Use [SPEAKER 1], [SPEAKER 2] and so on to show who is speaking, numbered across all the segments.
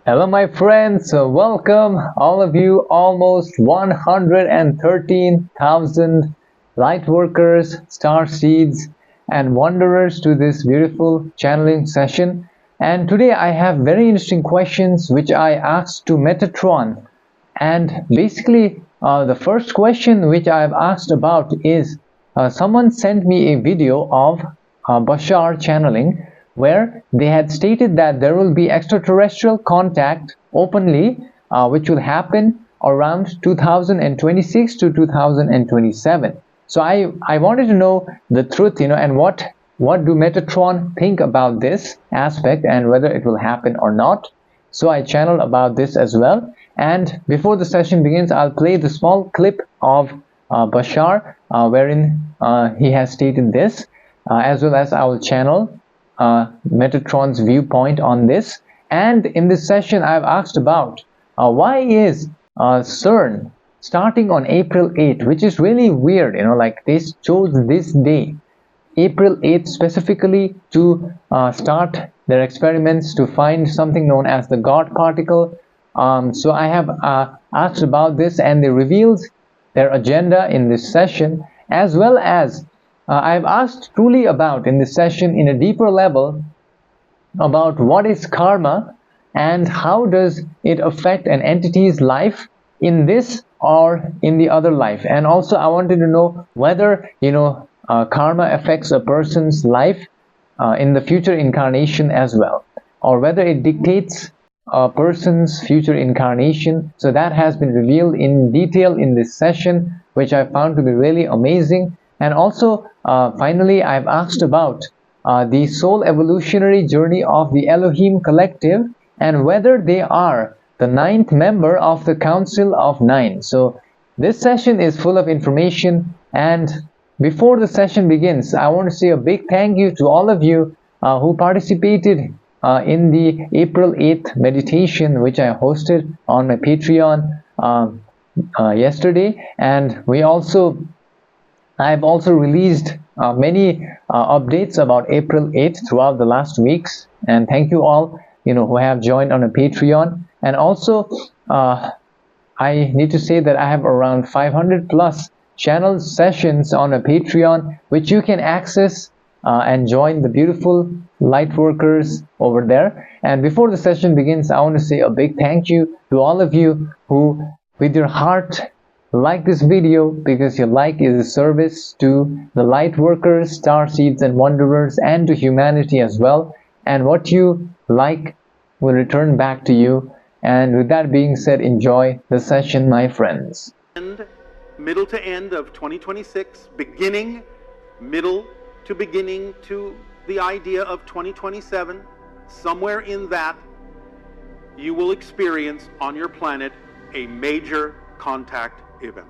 [SPEAKER 1] Hello, my friends. Welcome, all of you, almost 113,000 light workers, star seeds, and wanderers to this beautiful channeling session. And today I have very interesting questions which I asked to Metatron. And basically, the first question which I have asked about is someone sent me a video of Bashar channeling, where they had stated that there will be extraterrestrial contact openly, which will happen around 2026 to 2027. So I wanted to know the truth, and what do Metatron think about this aspect and whether it will happen or not. So I channeled about this as well. And before the session begins, I'll play the small clip of Bashar, wherein he has stated this, as well as I will channel Metatron's viewpoint on this. And in this session, I've asked about why is Cern starting on April 8th, which is really weird, like they chose this day, April 8th, specifically to start their experiments to find something known as the God particle. So I have asked about this, and they revealed their agenda in this session, as well as I've asked truly about in this session in a deeper level about what is karma and how does it affect an entity's life in this or in the other life. And also I wanted to know whether karma affects a person's life in the future incarnation as well, or whether it dictates a person's future incarnation. So that has been revealed in detail in this session, which I found to be really amazing. And also finally, I've asked about the soul evolutionary journey of the Elohim collective and whether they are the 9th member of the Council of 9. So this session is full of information, and before the session begins, I want to say a big thank you to all of you who participated in the April 8th meditation, which I hosted on my Patreon yesterday. And I've also released many updates about April 8th throughout the last weeks. And thank you all, who have joined on a Patreon. And also, I need to say that I have around 500 plus channel sessions on a Patreon, which you can access and join the beautiful light workers over there. And before the session begins, I want to say a big thank you to all of you who, with your heart, like this video, because your like is a service to the light workers, star seeds, and wanderers, and to humanity as well. And what you like will return back to you. And with that being said, enjoy the session, my friends.
[SPEAKER 2] Middle to end of 2026, middle to beginning to the idea of 2027, somewhere in that, you will experience on your planet a major contact event.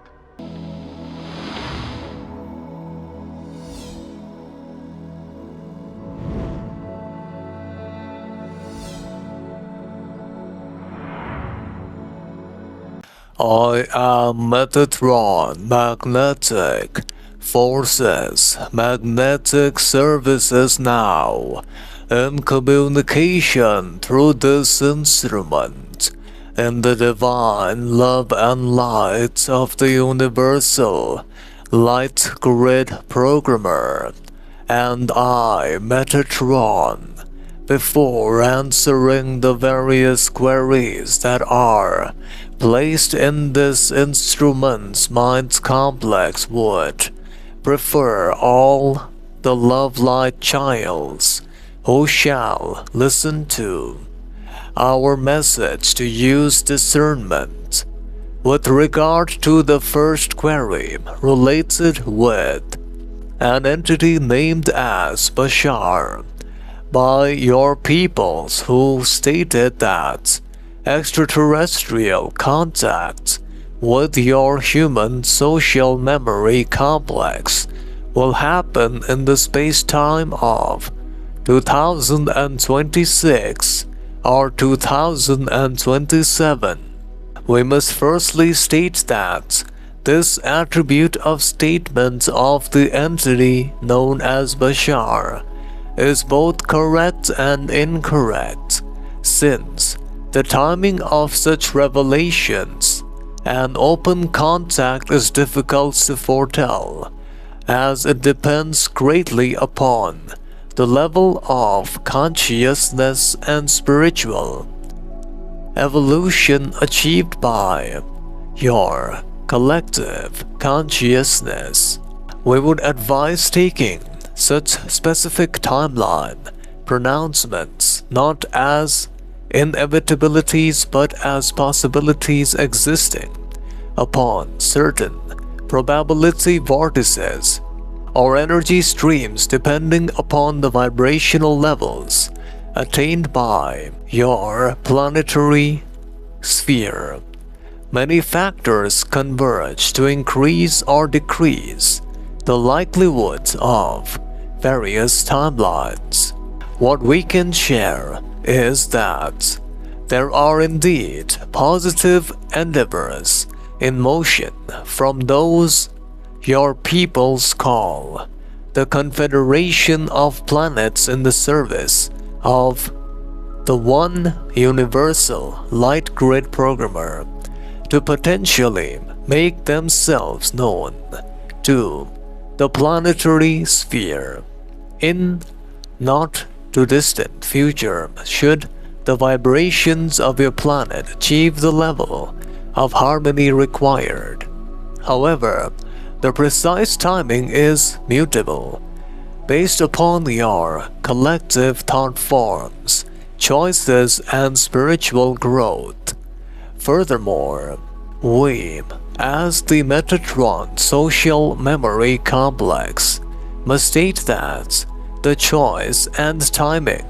[SPEAKER 3] I am Metatron, magnetic forces, magnetic services now, in communication through this instrument, in the divine love and light of the universal light grid programmer, and I, Metatron, before answering the various queries that are placed in this instrument's mind complex, would prefer all the love light childs who shall listen to our message to use discernment with regard to the first query related with an entity named as Bashar by your peoples, who stated that extraterrestrial contact with your human social memory complex will happen in the space-time of 2026 or 2027. We must firstly state that this attribute of statement of the entity known as Bashar is both correct and incorrect, since The timing of such revelations and open contact is difficult to foretell, as it depends greatly upon the level of consciousness and spiritual evolution achieved by your collective consciousness. We would advise taking such specific timeline pronouncements not as inevitabilities but as possibilities existing upon certain probability vortices or energy streams depending upon the vibrational levels attained by your planetary sphere. Many factors converge to increase or decrease the likelihood of various timelines. What we can share is that there are indeed positive endeavors in motion from those your peoples call the Confederation of Planets in the service of the one universal light grid programmer to potentially make themselves known to the planetary sphere in not too distant future should the vibrations of your planet achieve the level of harmony required. However, the precise timing is mutable, based upon your collective thought forms, choices, and spiritual growth. Furthermore, we, as the Metatron social memory complex, must state that the choice and timing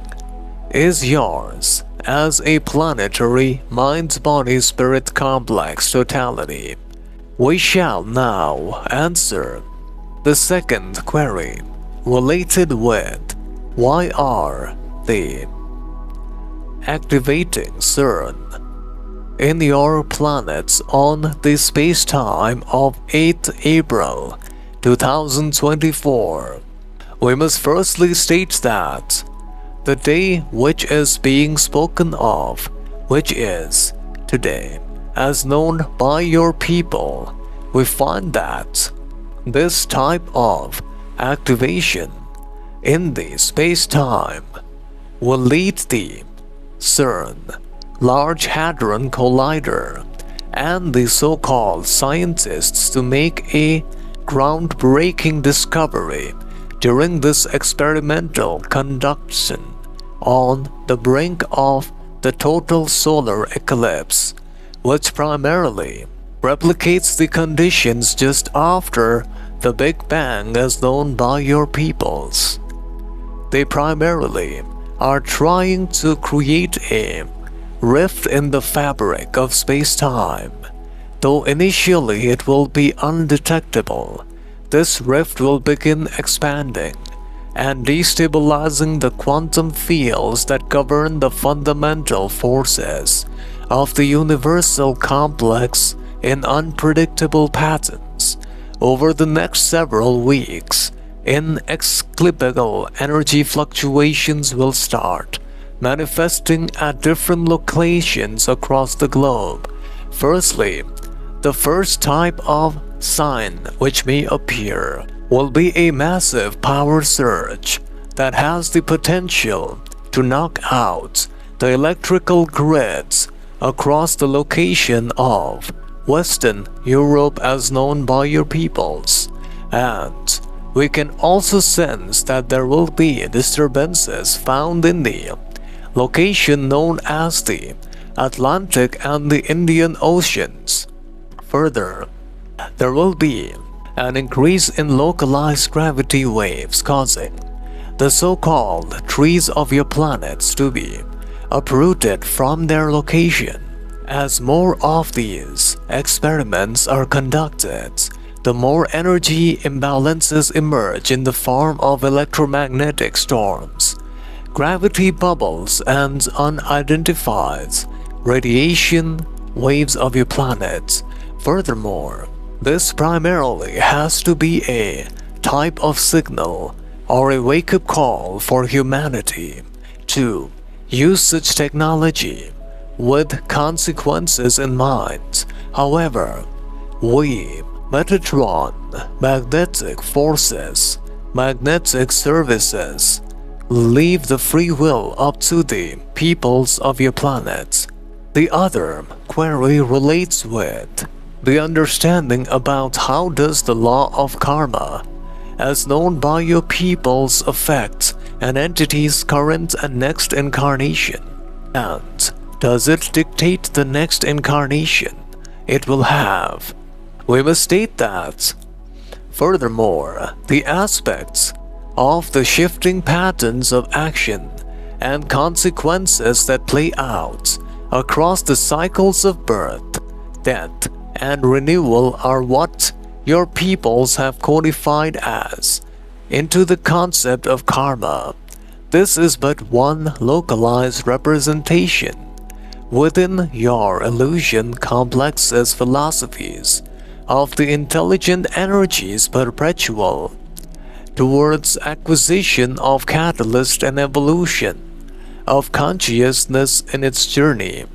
[SPEAKER 3] is yours as a planetary mind-body-spirit complex totality. We shall now answer the second query related with why are they activating Cern in your planets on the space-time of 8th April 2024. We must firstly state that the day which is being spoken of, which is today, as known by your people, we find that this type of activation in the space-time will lead the Cern Large Hadron Collider and the so-called scientists to make a groundbreaking discovery during this experimental conduction on the brink of the total solar eclipse, which primarily replicates the conditions just after the Big Bang as known by your peoples. They primarily are trying to create a rift in the fabric of space-time. Though initially it will be undetectable, this rift will begin expanding and destabilizing the quantum fields that govern the fundamental forces of the universal complex in unpredictable patterns. Over the next several weeks, inexplicable energy fluctuations will start manifesting at different locations across the globe. Firstly, the first type of sign which may appear will be a massive power surge that has the potential to knock out the electrical grids across the location of Western Europe as known by your peoples, and we can also sense that there will be disturbances found in the location known as the Atlantic and the Indian Oceans. Further, there will be an increase in localized gravity waves causing the so-called trees of your planets to be uprooted from their location. As more of these experiments are conducted, the more energy imbalances emerge in the form of electromagnetic storms, gravity bubbles, and unidentified radiation waves of your planet. Furthermore, this primarily has to be a type of signal or a wake-up call for humanity to use such technology with consequences in mind. However, we, Metatron, magnetic forces, magnetic services, leave the free will up to the peoples of your planet. The other query relates with the understanding about how does the law of karma, as known by your peoples, affect an entity's current and next incarnation, and does it dictate the next incarnation it will have? We must state that, furthermore, the aspects of the shifting patterns of action and consequences that play out across the cycles of birth, death, and renewal are what your peoples have codified as into the concept of karma. This is but one localized representation within your illusion complex's philosophies of the intelligent energies perpetual towards acquisition of catalyst and evolution of consciousness in its journey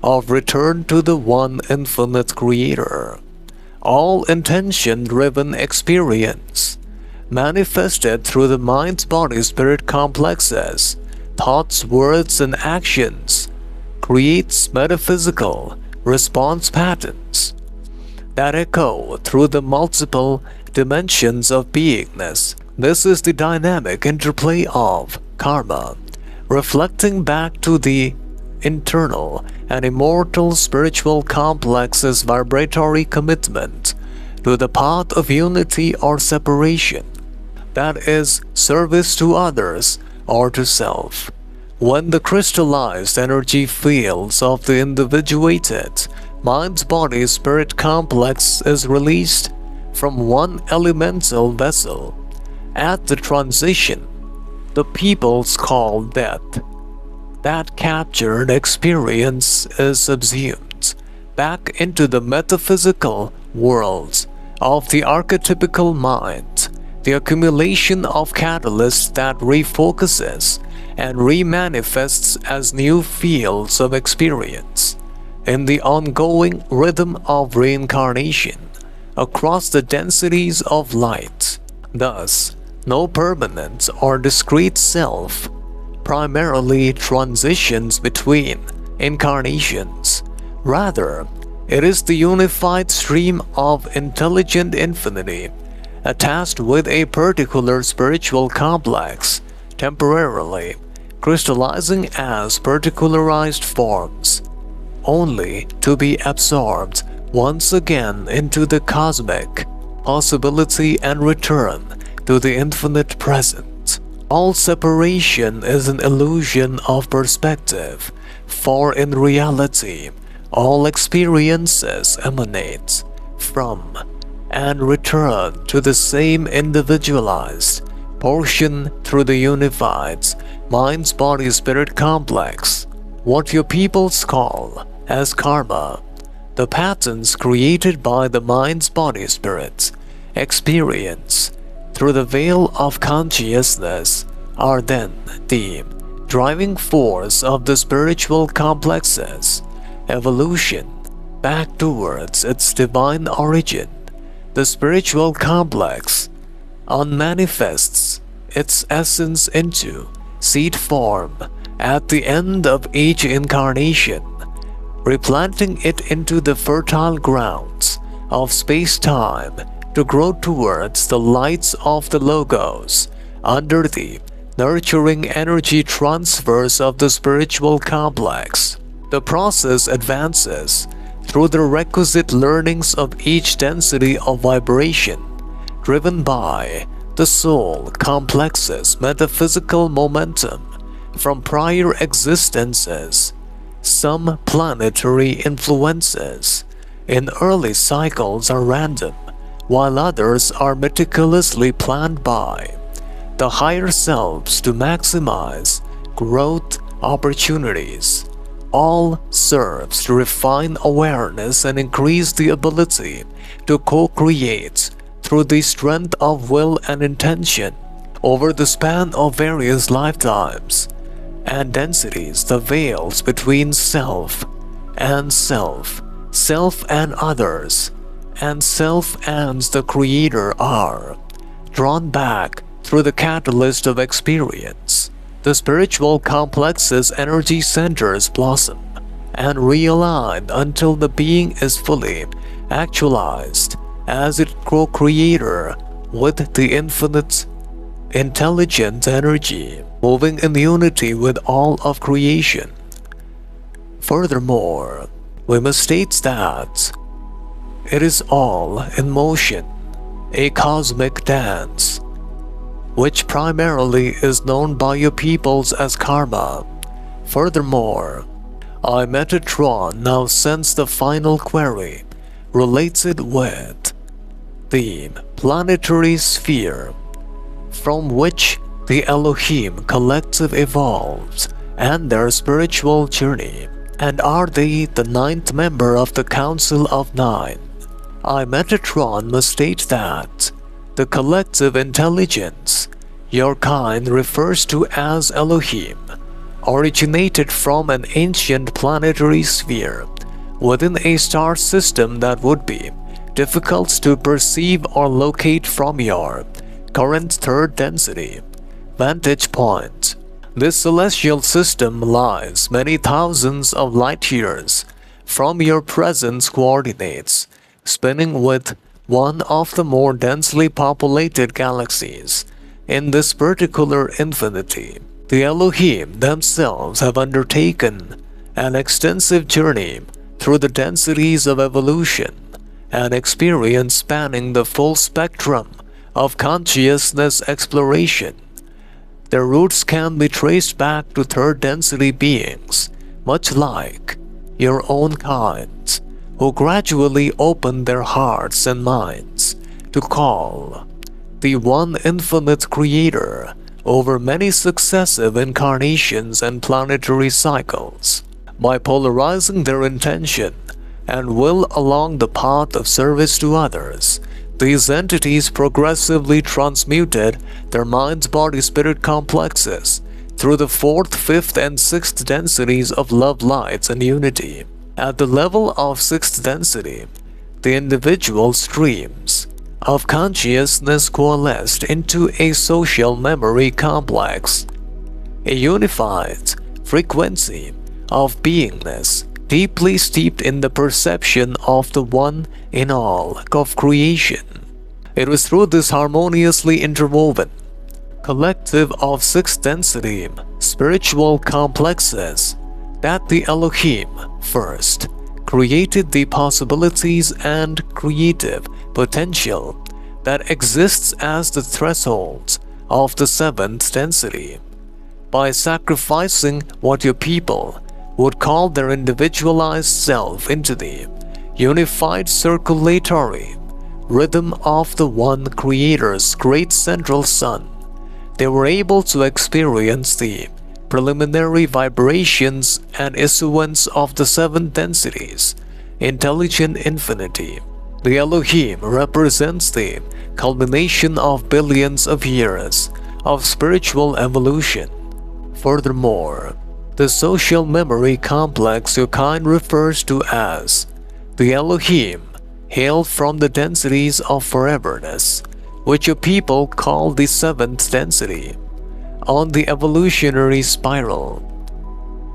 [SPEAKER 3] of return to the one infinite creator. All intention-driven experience, manifested through the mind-body-spirit complexes, thoughts, words, and actions, creates metaphysical response patterns that echo through the multiple dimensions of beingness. This is the dynamic interplay of karma, reflecting back to the internal and immortal spiritual complex's vibratory commitment to the path of unity or separation, that is, service to others or to self. When the crystallized energy fields of the individuated mind-body-spirit complex is released from one elemental vessel at the transition, the peoples call death, that captured experience is subsumed back into the metaphysical world of the archetypical mind, the accumulation of catalysts that refocuses and remanifests as new fields of experience in the ongoing rhythm of reincarnation across the densities of light. Thus, no permanent or discrete self primarily transitions between incarnations. Rather, it is the unified stream of intelligent infinity attached with a particular spiritual complex, temporarily crystallizing as particularized forms, only to be absorbed once again into the cosmic possibility and return to the infinite present. All separation is an illusion of perspective, for in reality, all experiences emanate from and return to the same individualized portion through the unified mind-body-spirit complex, what your peoples call as karma. The patterns created by the mind-body-spirit experience through the veil of consciousness are then the driving force of the spiritual complex's evolution back towards its divine origin. The spiritual complex unmanifests its essence into seed form at the end of each incarnation, replanting it into the fertile grounds of space-time to grow towards the lights of the logos under the nurturing energy transfers of the spiritual complex. The process advances through the requisite learnings of each density of vibration, driven by the soul complex's metaphysical momentum from prior existences. Some planetary influences in early cycles are random, while others are meticulously planned by the higher selves to maximize growth opportunities. All serves to refine awareness and increase the ability to co-create through the strength of will and intention over the span of various lifetimes and densities. The veils between self and self, self and others, and self and the Creator are drawn back through the catalyst of experience. The spiritual complex's energy centers blossom and realign until the being is fully actualized as its co-creator with the infinite intelligent energy, moving in unity with all of creation. Furthermore, we must state that it is all in motion, a cosmic dance, which primarily is known by your peoples as karma. Furthermore, I, Metatron, now sends the final query, relates it with the planetary sphere, from which the Elohim collective evolved, and their spiritual journey, and are they the ninth member of the Council of Nine. I, Metatron, must state that the collective intelligence your kind refers to as Elohim originated from an ancient planetary sphere within a star system that would be difficult to perceive or locate from your current third density vantage point. This celestial system lies many thousands of light years from your present coordinates, spinning with one of the more densely populated galaxies in this particular infinity. The Elohim themselves have undertaken an extensive journey through the densities of evolution, an experience spanning the full spectrum of consciousness exploration. Their roots can be traced back to third density beings, much like your own kind, who gradually opened their hearts and minds to call the one infinite creator over many successive incarnations and planetary cycles. By polarizing their intention and will along the path of service to others, these entities progressively transmuted their mind-body-spirit complexes through the fourth, fifth, and sixth densities of love, lights, and unity. At the level of sixth density, the individual streams of consciousness coalesced into a social memory complex, a unified frequency of beingness deeply steeped in the perception of the one in all of creation. It was through this harmoniously interwoven collective of sixth density spiritual complexes that the Elohim first created the possibilities and creative potential that exists as the thresholds of the seventh density. By sacrificing what your people would call their individualized self into the unified circulatory rhythm of the one Creator's great central sun, they were able to experience the preliminary vibrations and issuance of the seven densities, intelligent infinity. The Elohim represents the culmination of billions of years of spiritual evolution. Furthermore, the social memory complex your kind refers to as the Elohim hail from the densities of foreverness, which your people call the seventh density, on the evolutionary spiral.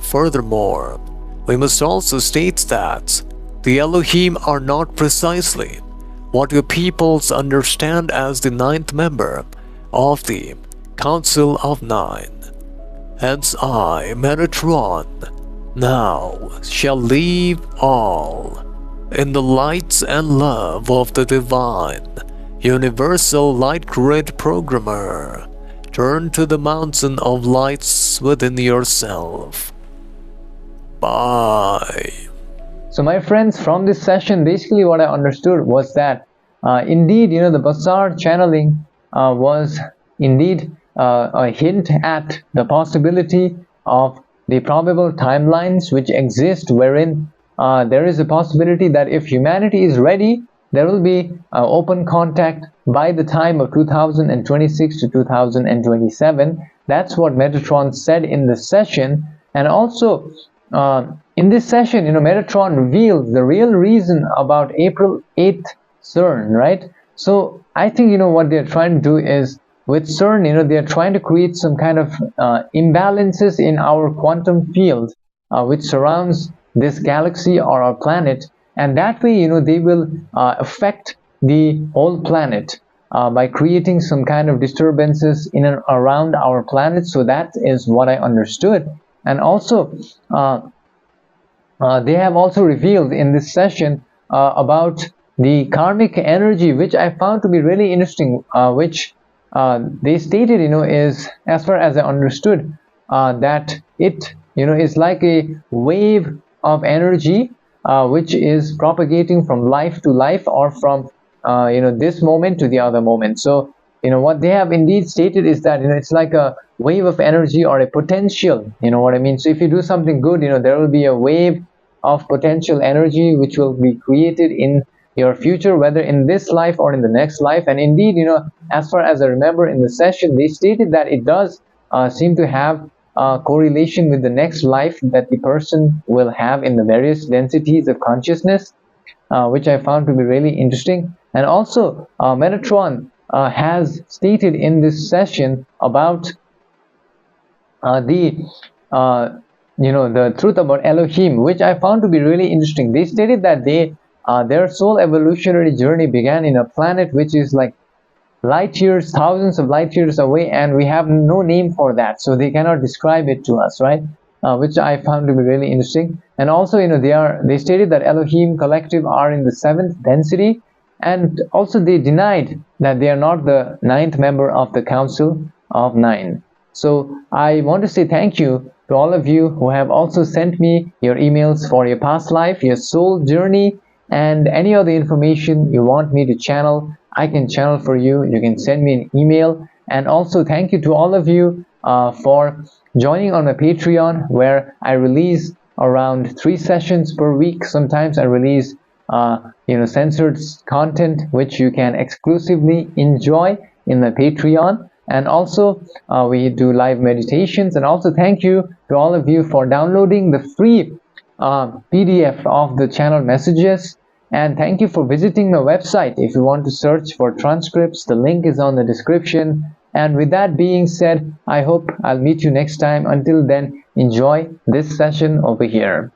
[SPEAKER 3] Furthermore, we must also state that the Elohim are not precisely what your peoples understand as the ninth member of the Council of Nine. Hence I, Metatron, now shall leave all in the light and love of the divine, universal light grid programmer. Turn to the mountain of lights within yourself. Bye.
[SPEAKER 1] So my friends, from this session, basically what I understood was that indeed, the Bashar channeling was indeed a hint at the possibility of the probable timelines which exist, wherein there is a possibility that if humanity is ready, there will be open contact by the time of 2026 to 2027. That's what Metatron said in the session. And also, in this session, Metatron reveals the real reason about April 8th Cern, right? So I think, what they're trying to do is, with Cern, they're trying to create some kind of imbalances in our quantum field, which surrounds this galaxy or our planet, and that way, they will affect the whole planet by creating some kind of disturbances in and around our planet. So that is what I understood. And also, they have also revealed in this session about the karmic energy, which I found to be really interesting, which they stated, is, as far as I understood, that it, is like a wave of energy which is propagating from life to life, or from this moment to the other moment. So what they have indeed stated is that it's like a wave of energy, or a potential, what I mean. So if you do something good, there will be a wave of potential energy which will be created in your future, whether in this life or in the next life. And indeed, as far as I remember in the session, they stated that it does seem to have correlation with the next life that the person will have in the various densities of consciousness, which I found to be really interesting. And also, Metatron has stated in this session about the truth about Elohim, which I found to be really interesting. They stated that their soul evolutionary journey began in a planet which is like light years, thousands of light years away, and we have no name for that, so they cannot describe it to us, right? Which I found to be really interesting. And also, they stated that Elohim collective are in the 7th density, and also they denied that they are not the 9th member of the Council of 9. So I want to say thank you to all of you who have also sent me your emails for your past life, your soul journey, and any other information you want me to channel. I can channel for you. You can send me an email. And also thank you to all of you for joining on my Patreon, where I release around 3 sessions per week. Sometimes I release censored content which you can exclusively enjoy in my Patreon. And also we do live meditations. And also thank you to all of you for downloading the free PDF of the channel messages. And thank you for visiting my website. If you want to search for transcripts, the link is on the description. And with that being said, I hope I'll meet you next time. Until then, enjoy this session over here.